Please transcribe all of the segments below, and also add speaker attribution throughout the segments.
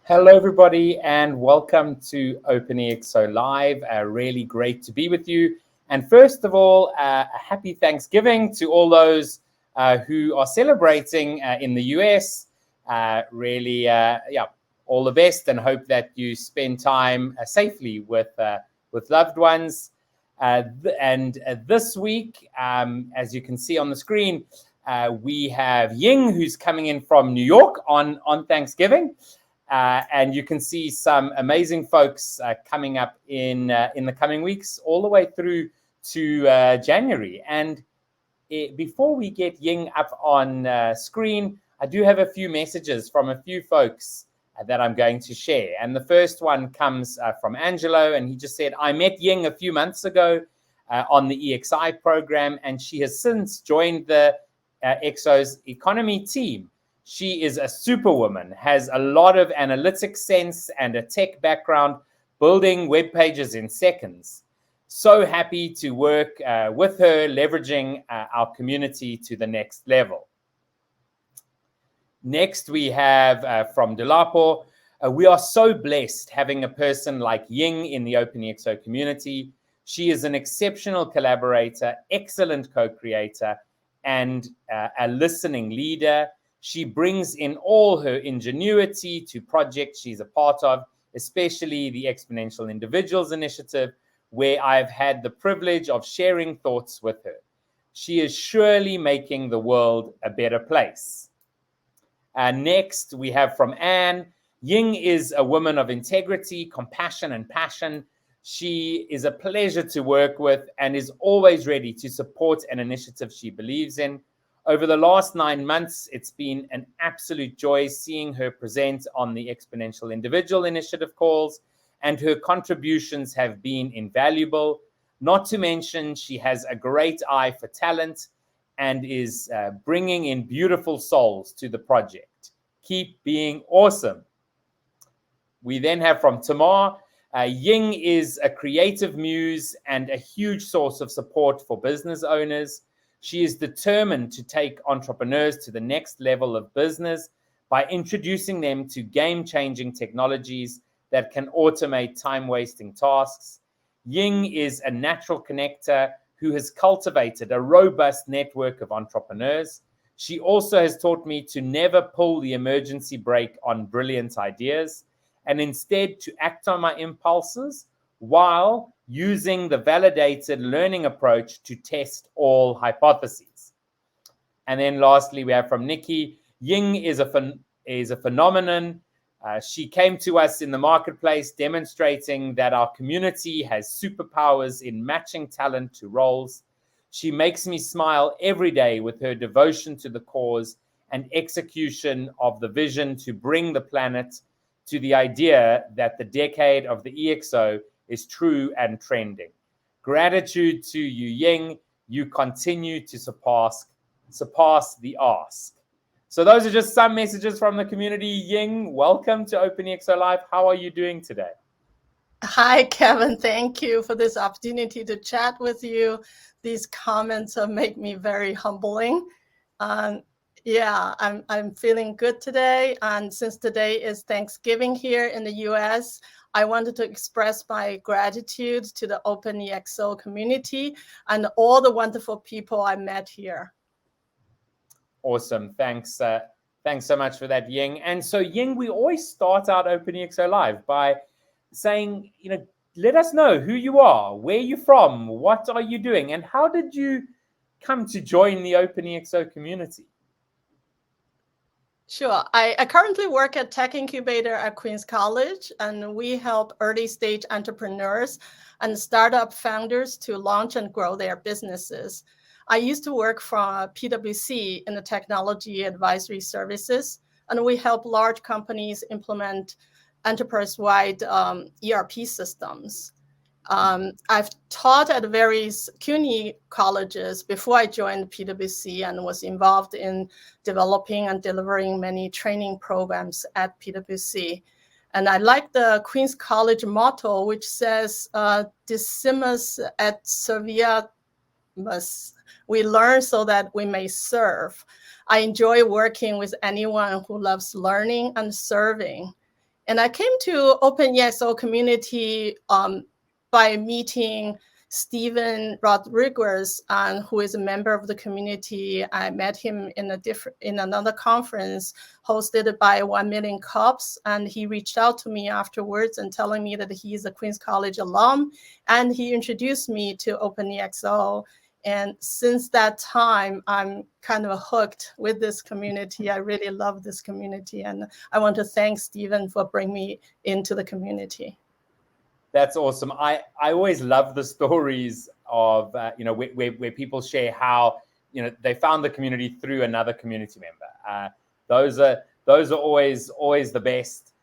Speaker 1: Hello, everybody, and welcome to OpenExO Live. Really great to be with you. And first of all, a happy Thanksgiving to all those who are celebrating in the US. All the best, and hope that you spend time safely with loved ones. This week, as you can see on the screen, we have Ying, who's coming in from New York on Thanksgiving. And you can see some amazing folks coming up in the coming weeks, all the way through to January. And before we get Ying up on screen, I do have a few messages from a few folks that I'm going to share. And the first one comes from Angelo, and he just said, I met Ying a few months ago on the EXI program, and she has since joined the EXO's economy team. She is a superwoman, has a lot of analytic sense and a tech background, building web pages in seconds. So happy to work with her, leveraging our community to the next level. Next, we have from Delapo, we are so blessed having a person like Ying in the OpenExO community. She is an exceptional collaborator, excellent co-creator, and a listening leader. She brings in all her ingenuity to projects she's a part of, especially the Exponential Individuals Initiative, where I've had the privilege of sharing thoughts with her. She is surely making the world a better place. Next, we have from Anne. Ying is a woman of integrity, compassion, and passion. She is a pleasure to work with and is always ready to support an initiative she believes in. Over the last 9 months, it's been an absolute joy seeing her present on the Exponential Individual Initiative calls, and her contributions have been invaluable. Not to mention, she has a great eye for talent and is bringing in beautiful souls to the project. Keep being awesome. We then have from Tamar, Ying is a creative muse and a huge source of support for business owners. She is determined to take entrepreneurs to the next level of business by introducing them to game-changing technologies that can automate time-wasting tasks. Ying is a natural connector who has cultivated a robust network of entrepreneurs. She also has taught me to never pull the emergency brake on brilliant ideas, and instead to act on my impulses while using the validated learning approach to test all hypotheses. And then lastly, we have from Nikki, Ying is a phenomenon. She came to us in the marketplace demonstrating that our community has superpowers in matching talent to roles. She makes me smile every day with her devotion to the cause and execution of the vision to bring the planet to the idea that the decade of the EXO is true and trending. Gratitude to you, Ying. You continue to surpass the ask. So those are just some messages from the community. Ying, welcome to OpenExO Live. How are you doing today?
Speaker 2: Hi, Kevin. Thank you for this opportunity to chat with you. These comments make me very humbling. Yeah, I'm feeling good today. And since today is Thanksgiving here in the US, I wanted to express my gratitude to the OpenExO community and all the wonderful people I met here.
Speaker 1: Awesome. Thanks. Thanks so much for that, Ying. And so, Ying, we always start out OpenExO Live by saying, let us know who you are, where you're from, what are you doing, and how did you come to join the OpenExO community?
Speaker 2: Sure. I currently work at Tech Incubator at Queens College, and we help early stage entrepreneurs and startup founders to launch and grow their businesses. I used to work for PwC in the technology advisory services, and we help large companies implement enterprise-wide ERP systems. I've taught at various CUNY colleges before I joined PwC and was involved in developing and delivering many training programs at PwC. And I like the Queens College motto, which says, "Decimus et serviamus." We learn so that we may serve. I enjoy working with anyone who loves learning and serving. And I came to OpenExO community by meeting Stephen Rodriguez, who is a member of the community. I met him in another conference hosted by 1 Million Cups, and he reached out to me afterwards and telling me that he's a Queens College alum, and he introduced me to OpenExO. And since that time, I'm kind of hooked with this community. I really love this community, and I want to thank Stephen for bringing me into the community.
Speaker 1: That's awesome. I always love the stories of where people share how they found the community through another community member. Those are always the best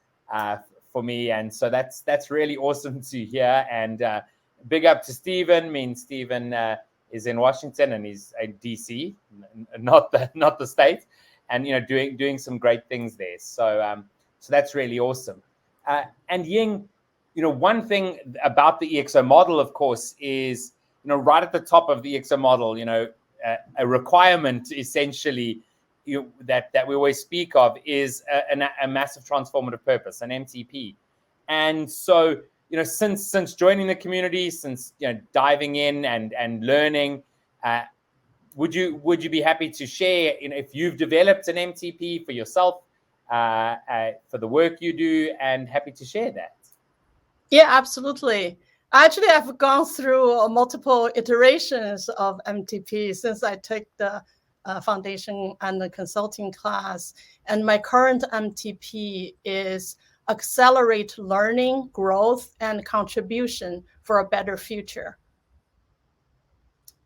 Speaker 1: for me, and so that's really awesome to hear. And big up to Stephen. I mean, Stephen is in Washington and he's in DC, not the state, and doing some great things there. So that's really awesome. And Ying, one thing about the EXO model, of course, is, right at the top of the EXO model, a requirement essentially that we always speak of is a massive transformative purpose, an MTP. And so, since joining the community, since diving in and learning, would you be happy to share, if you've developed an MTP for yourself, for the work you do, and happy to share that?
Speaker 2: Yeah, absolutely. Actually, I've gone through multiple iterations of MTP since I took the foundation and the consulting class. And my current MTP is accelerate learning, growth, and contribution for a better future.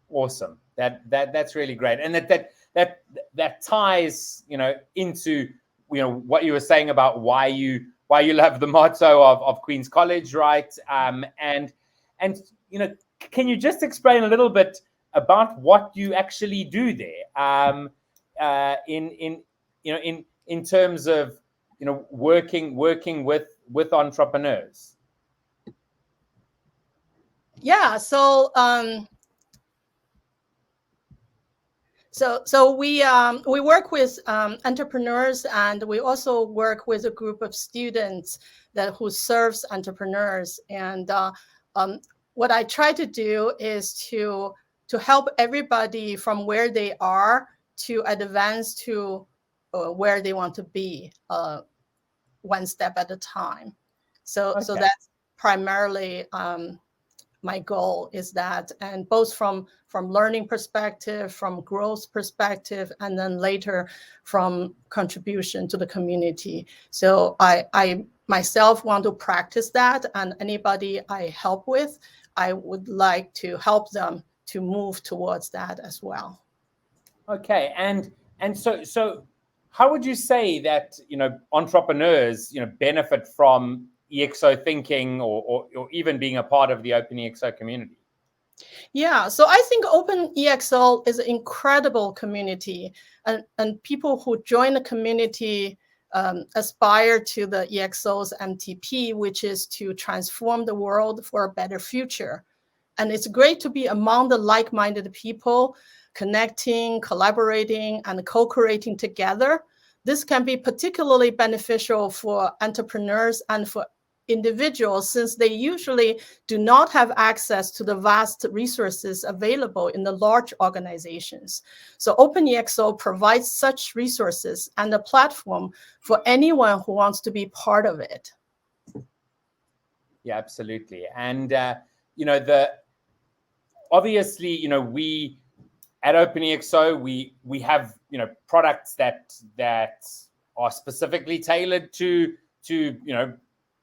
Speaker 1: Awesome. That's really great. And that ties, into, what you were saying about why you love the motto of Queen's College, right? And can you just explain a little bit about what you actually do there, in terms of working with entrepreneurs?
Speaker 2: Yeah. So we work with entrepreneurs, and we also work with a group of students who serves entrepreneurs. And what I try to do is to help everybody from where they are to advance to where they want to be, one step at a time. So that's primarily my goal, is that, and both from learning perspective, from growth perspective, and then later from contribution to the community. So I myself want to practice that, and anybody I help with, I would like to help them to move towards that as well.
Speaker 1: Okay, and so how would you say that entrepreneurs benefit from EXO thinking, or even being a part of the OpenExO community?
Speaker 2: Yeah, so I think OpenExO is an incredible community, and people who join the community aspire to the EXO's MTP, which is to transform the world for a better future. And it's great to be among the like-minded people, connecting, collaborating, and co-creating together. This can be particularly beneficial for entrepreneurs and for individuals, since they usually do not have access to the vast resources available in the large organizations. So OpenExO provides such resources and a platform for anyone who wants to be part of it.
Speaker 1: Yeah, absolutely. And obviously, we at OpenExO, we have products that are specifically tailored to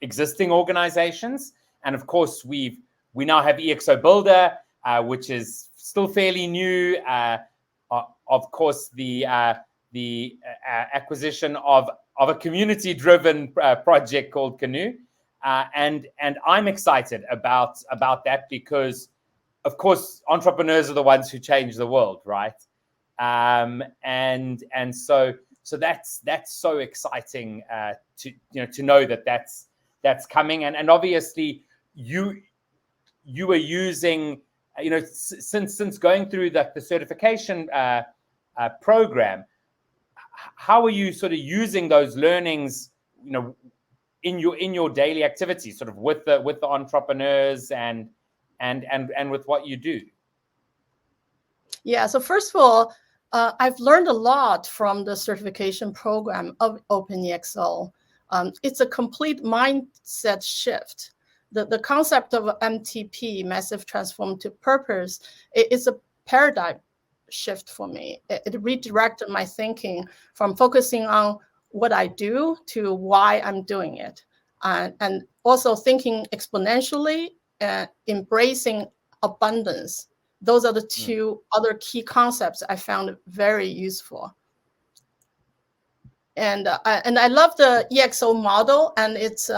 Speaker 1: existing organizations. And of course, we now have EXO Builder, which is still fairly new. Of course, the acquisition of a community-driven project called Canoe, and I'm excited about that, because, of course, entrepreneurs are the ones who change the world, right? And so that's so exciting to know that that's coming. And obviously you were using, since going through the certification program, how are you sort of using those learnings, in your daily activities, sort of with the entrepreneurs and with what you do?
Speaker 2: Yeah, so first of all, I've learned a lot from the certification program of OpenExO. It's a complete mindset shift. The concept of MTP, Massive Transformative Purpose, is a paradigm shift for me. It redirected my thinking from focusing on what I do to why I'm doing it. And also thinking exponentially and embracing abundance. Those are the two other key concepts I found very useful. And I love the EXO model and its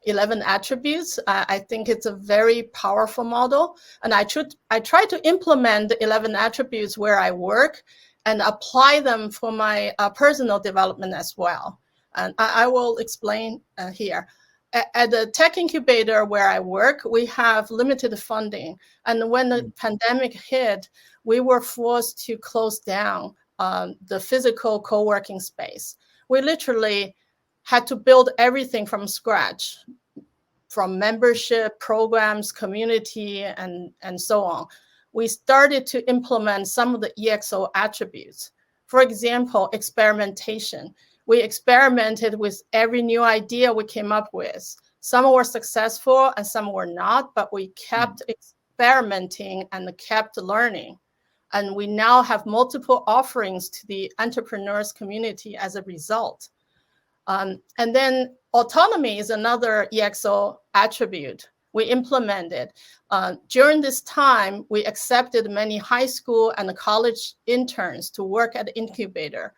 Speaker 2: 11 attributes. I think it's a very powerful model. And I try to implement the 11 attributes where I work and apply them for my personal development as well. And I will explain here. At the tech incubator where I work, we have limited funding. And when the pandemic hit, we were forced to close down the physical co-working space. We literally had to build everything from scratch, from membership, programs, community, and so on. We started to implement some of the EXO attributes. For example, experimentation. We experimented with every new idea we came up with. Some were successful and some were not, but we kept experimenting and kept learning. And we now have multiple offerings to the entrepreneurs community as a result. And then autonomy is another EXO attribute we implemented. During this time, we accepted many high school and college interns to work at the incubator,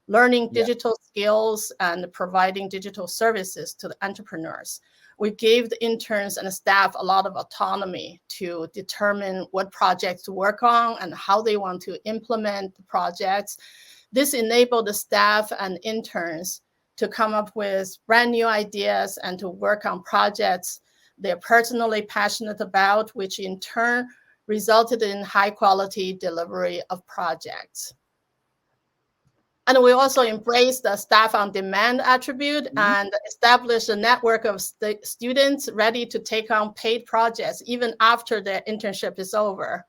Speaker 2: learning digital skills and providing digital services to the entrepreneurs. We gave the interns and the staff a lot of autonomy to determine what projects to work on and how they want to implement the projects. This enabled the staff and interns to come up with brand new ideas and to work on projects they're personally passionate about, which in turn resulted in high quality delivery of projects. And we also embrace the staff on demand attribute and establish a network of students ready to take on paid projects even after their internship is over.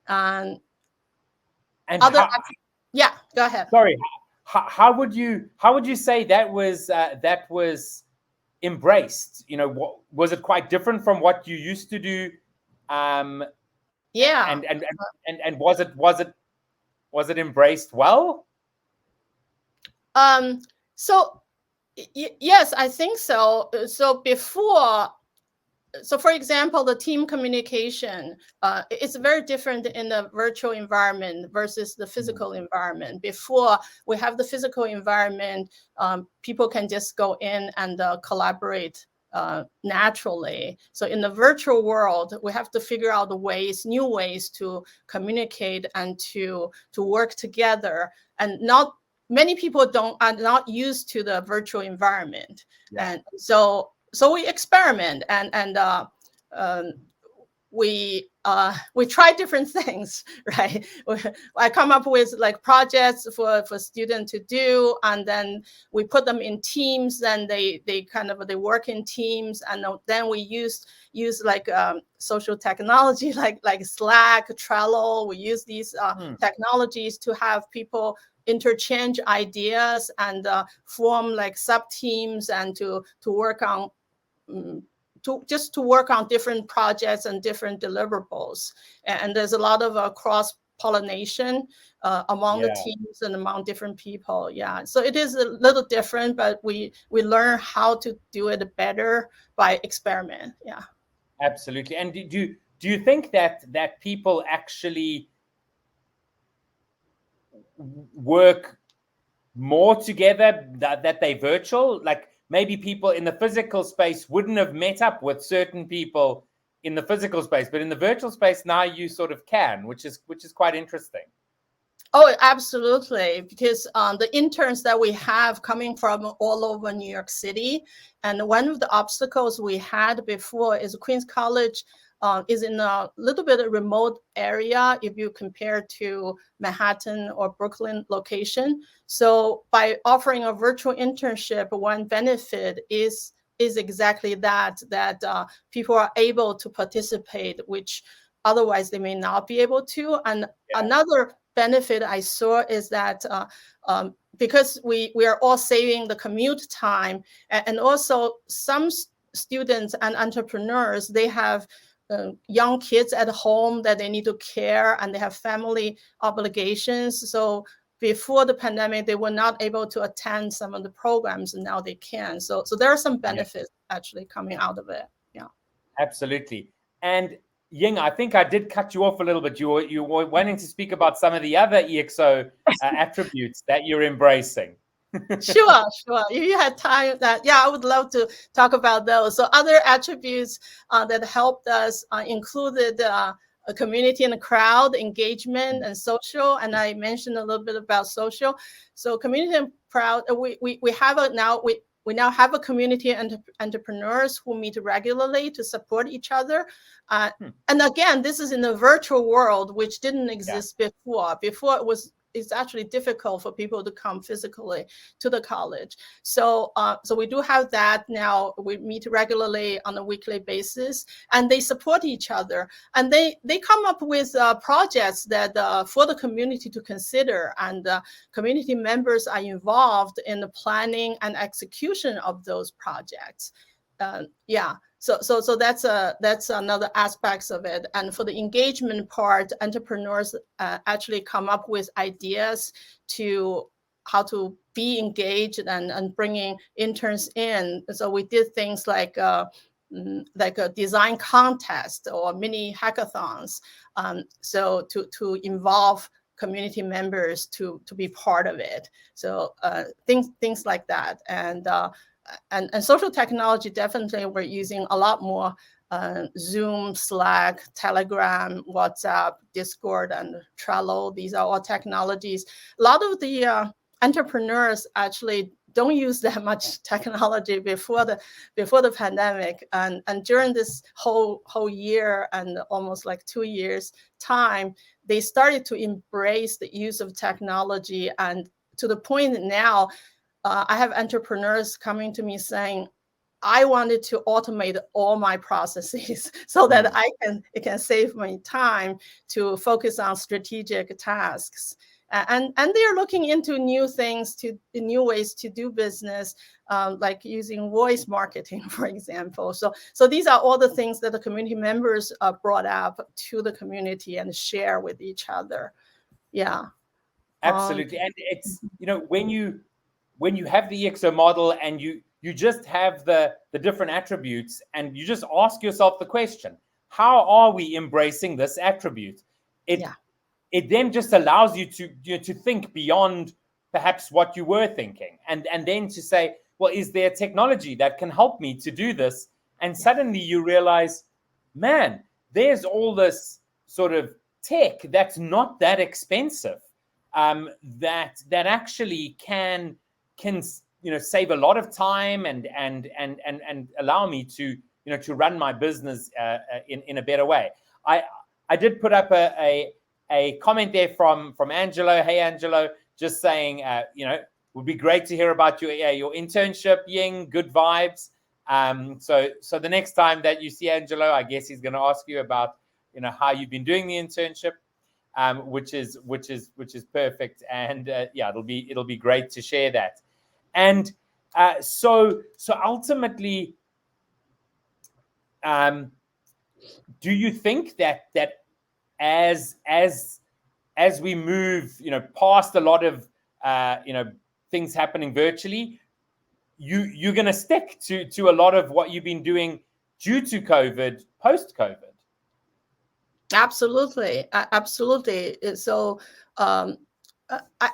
Speaker 2: And other, yeah, go ahead.
Speaker 1: Sorry, how would you say that was embraced? You know, was it quite different from what you used to do?
Speaker 2: Yeah.
Speaker 1: And was it embraced well?
Speaker 2: So yes, I think so. So for example, the team communication, it's very different in the virtual environment versus the physical environment. Before we have the physical environment, people can just go in and collaborate naturally. So in the virtual world, we have to figure out new ways to communicate and to work together. And many people are not used to the virtual environment. And so we experiment and we try different things, right? I come up with like projects for students to do, and then we put them in teams, and they work in teams, and then we use like social technology like Slack, Trello. We use these technologies to have people interchange ideas and form like sub teams and to work on different projects and different deliverables. And there's a lot of cross pollination among the teams and among different people. Yeah, so it is a little different, but we learn how to do it better by experiment. Yeah,
Speaker 1: absolutely. And do you think that people actually work more together that they virtual? Like maybe people in the physical space wouldn't have met up with certain people in the physical space, but in the virtual space now you sort of can, which is quite interesting.
Speaker 2: Oh, absolutely, because the interns that we have coming from all over New York City, and one of the obstacles we had before is Queens College is in a little bit of remote area if you compare to Manhattan or Brooklyn location. So by offering a virtual internship, one benefit is is exactly that people are able to participate, which otherwise they may not be able to. And another benefit I saw is that because we are all saving the commute time, and also some students and entrepreneurs, they have young kids at home that they need to care, and they have family obligations. So before the pandemic, they were not able to attend some of the programs, and now they can. So there are some benefits actually coming out of it. Yeah,
Speaker 1: absolutely. And Ying, I think I did cut you off a little bit. You were wanting to speak about some of the other EXO attributes that you're embracing.
Speaker 2: Sure. If you had time, I would love to talk about those. So other attributes that helped us included a community and a crowd engagement and social. And I mentioned a little bit about social. So community and crowd, we now have a community of entrepreneurs who meet regularly to support each other. And again, this is in a virtual world, which didn't exist before. Before it's actually difficult for people to come physically to the college. So we do have that now. We meet regularly on a weekly basis, and they support each other. And they come up with projects that for the community to consider, and community members are involved in the planning and execution of those projects. So that's another aspects of it. And for the engagement part, entrepreneurs actually come up with ideas to how to be engaged and bringing interns in. So we did things like a design contest or mini hackathons. So to involve community members to be part of it. So things like that. And social technology, definitely we're using a lot more Zoom, Slack, Telegram, WhatsApp, Discord, and Trello. These are all technologies. A lot of the entrepreneurs actually don't use that much technology before the pandemic, and during this whole year and almost like 2 years time, they started to embrace the use of technology, and to the point now. I have entrepreneurs coming to me saying, I wanted to automate all my processes so that it can save me time to focus on strategic tasks. And they're looking into new ways to do business, like using voice marketing, for example. So these are all the things that the community members brought up to the community and share with each other. Yeah.
Speaker 1: Absolutely. And it's, when you have the EXO model and you just have the different attributes, and you just ask yourself the question, how are we embracing this attribute? It then just allows you to think beyond perhaps what you were thinking, and then to say, well, is there technology that can help me to do this? And suddenly you realize, man, there's all this sort of tech that's not that expensive, that actually can save a lot of time and allow me to run my business in a better way. I did put up a comment there from Angelo. Hey Angelo, just saying would be great to hear about your internship, Ying. Good vibes. So the next time that you see Angelo, I guess he's going to ask you about how you've been doing the internship. Which is perfect, and it'll be great to share that. And so ultimately, do you think that as we move past a lot of things happening virtually, you're going to stick to a lot of what you've been doing due to COVID, post COVID?
Speaker 2: Absolutely. So I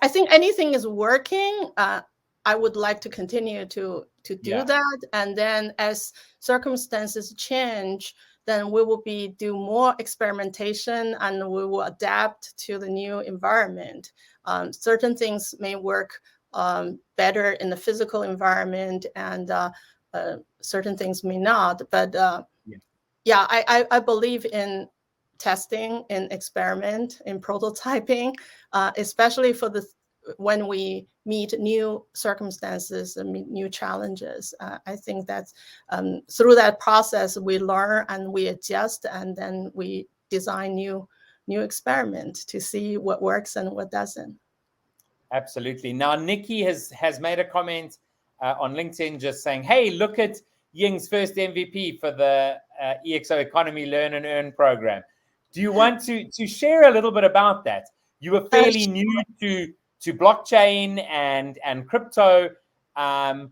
Speaker 2: think anything is working. I would like to continue to do that. And then as circumstances change, then we will do more experimentation, and we will adapt to the new environment. Certain things may work better in the physical environment, and certain things may not. But I believe in testing, in experiment, in prototyping, especially for when we meet new circumstances and meet new challenges. I think that through that process, we learn and we adjust, and then we design new experiment to see what works and what doesn't.
Speaker 1: Absolutely. Now, Nikki has made a comment on LinkedIn just saying, hey, look at Ying's first MVP for the EXO Economy Learn and Earn program. Do you want to share a little bit about that? You were fairly new to blockchain and crypto. Tell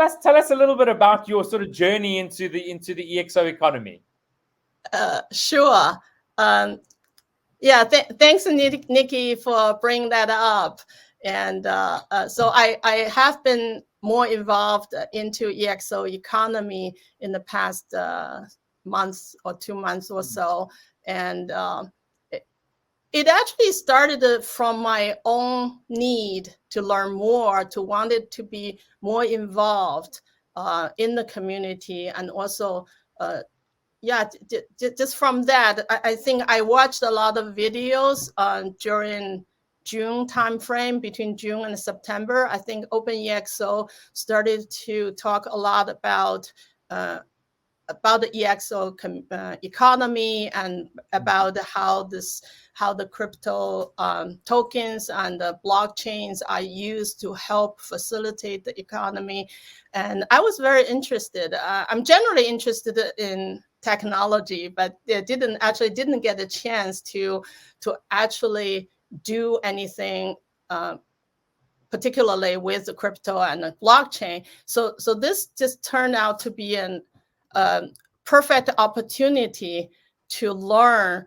Speaker 1: us a little bit about your sort of journey into the EXO economy.
Speaker 2: Sure. Yeah, thanks, Nikki, for bringing that up. And so I have been more involved into EXO economy in the past months or 2 months or so. And it actually started from my own need to learn more, to wanted to be more involved in the community, and also yeah, just from that, I think I watched a lot of videos during June timeframe, between June and September. I think OpenExO started to talk a lot about the EXO economy, and about how the crypto tokens and the blockchains are used to help facilitate the economy. And I was very interested. I'm generally interested in technology, but didn't get a chance to actually do anything particularly with the crypto and the blockchain. So this just turned out to be an perfect opportunity to learn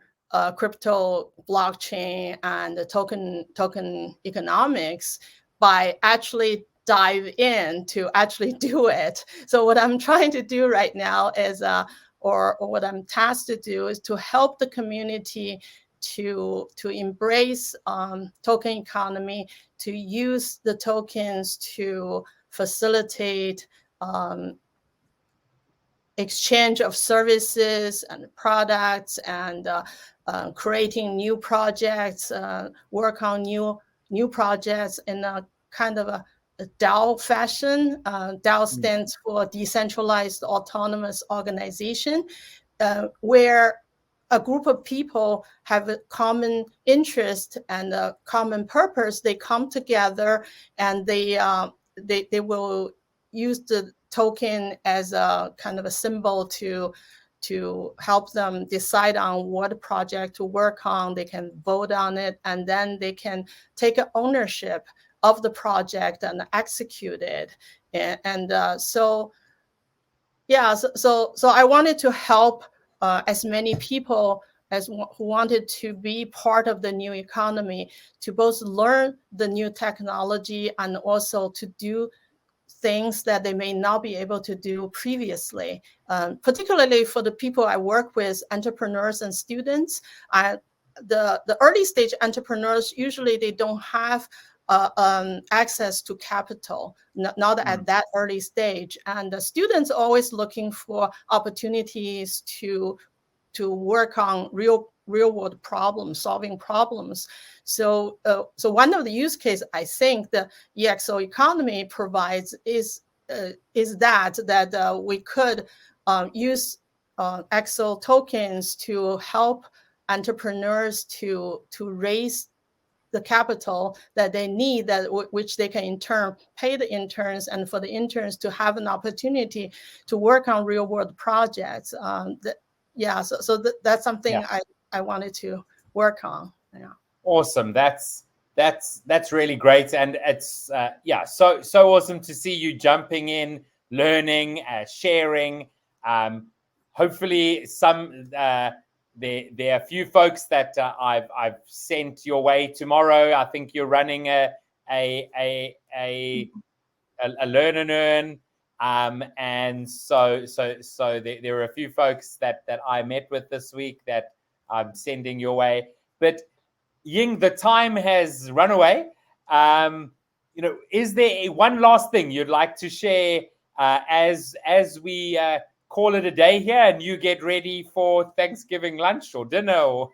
Speaker 2: crypto, blockchain, and the token economics by actually dive in to actually do it. So what I'm trying to do right now is, or what I'm tasked to do, is to help the community to embrace token economy, to use the tokens to facilitate exchange of services and products, and creating new projects, work on new projects in a kind of a DAO fashion. DAO stands for Decentralized Autonomous Organization, where a group of people have a common interest and a common purpose. They come together, and they will use the token as a kind of a symbol to help them decide on what project to work on. They can vote on it, and then they can take ownership of the project and execute it. So I wanted to help as many people as who wanted to be part of the new economy, to both learn the new technology and also to do things that they may not be able to do previously. Particularly for the people I work with, entrepreneurs and students. The early stage entrepreneurs, usually they don't have access to capital, not at that early stage. And the students are always looking for opportunities to work on real world problems, solving problems. So one of the use cases I think the EXO economy provides is that we could use EXO tokens to help entrepreneurs to raise the capital that they need, which they can in turn pay the interns, and for the interns to have an opportunity to work on real world projects. That's something I wanted to work on. Yeah.
Speaker 1: Awesome. That's really great, and it's so awesome to see you jumping in, learning, sharing. Hopefully, there are a few folks that I've sent your way tomorrow. I think you're running a learn and earn. And so there are a few folks that I met with this week that I'm sending your way. But Ying, the time has run away. Is there one last thing you'd like to share as we call it a day here and you get ready for Thanksgiving lunch or dinner? Or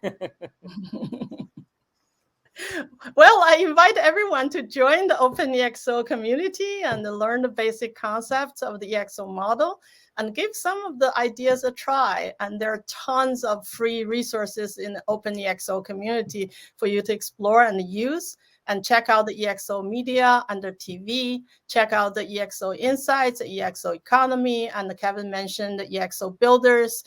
Speaker 2: Well, I invite everyone to join the OpenExO community and learn the basic concepts of the EXO model and give some of the ideas a try. And there are tons of free resources in the OpenExO community for you to explore and use. And check out the EXO media under TV. Check out the EXO Insights, the EXO Economy, and Kevin mentioned the EXO Builders.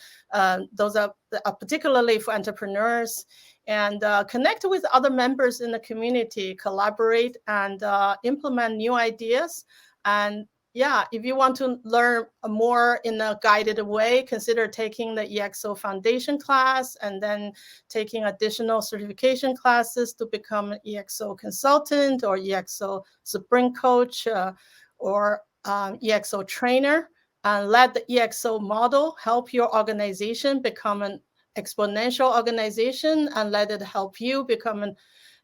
Speaker 2: Those are particularly for entrepreneurs. And connect with other members in the community, collaborate, and implement new ideas. And yeah, if you want to learn more in a guided way, consider taking the EXO Foundation class and then taking additional certification classes to become an EXO consultant or EXO Spring Coach or EXO trainer. And let the EXO model help your organization become an exponential organization, and let it help you become an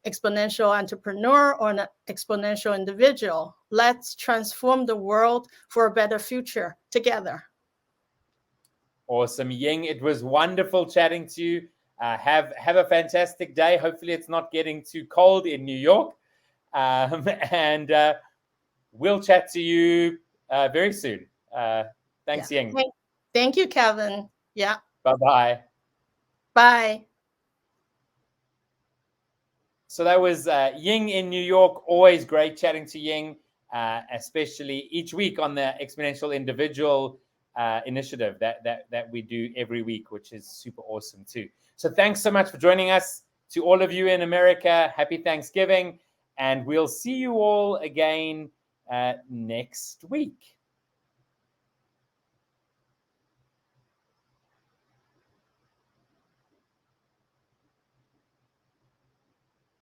Speaker 2: exponential entrepreneur or an exponential individual. Let's transform the world for a better future together.
Speaker 1: Awesome, Ying. It was wonderful chatting to you. Have a fantastic day. Hopefully it's not getting too cold in New York. And we'll chat to you very soon. Thanks,
Speaker 2: Yeah.
Speaker 1: Ying.
Speaker 2: Thank you, Kevin. Yeah.
Speaker 1: Bye-bye.
Speaker 2: Bye.
Speaker 1: So that was Ying in New York. Always great chatting to Ying, especially each week on the Exponential Individual initiative that we do every week, which is super awesome too. So thanks so much for joining us. To all of you in America, happy Thanksgiving, and we'll see you all again next week.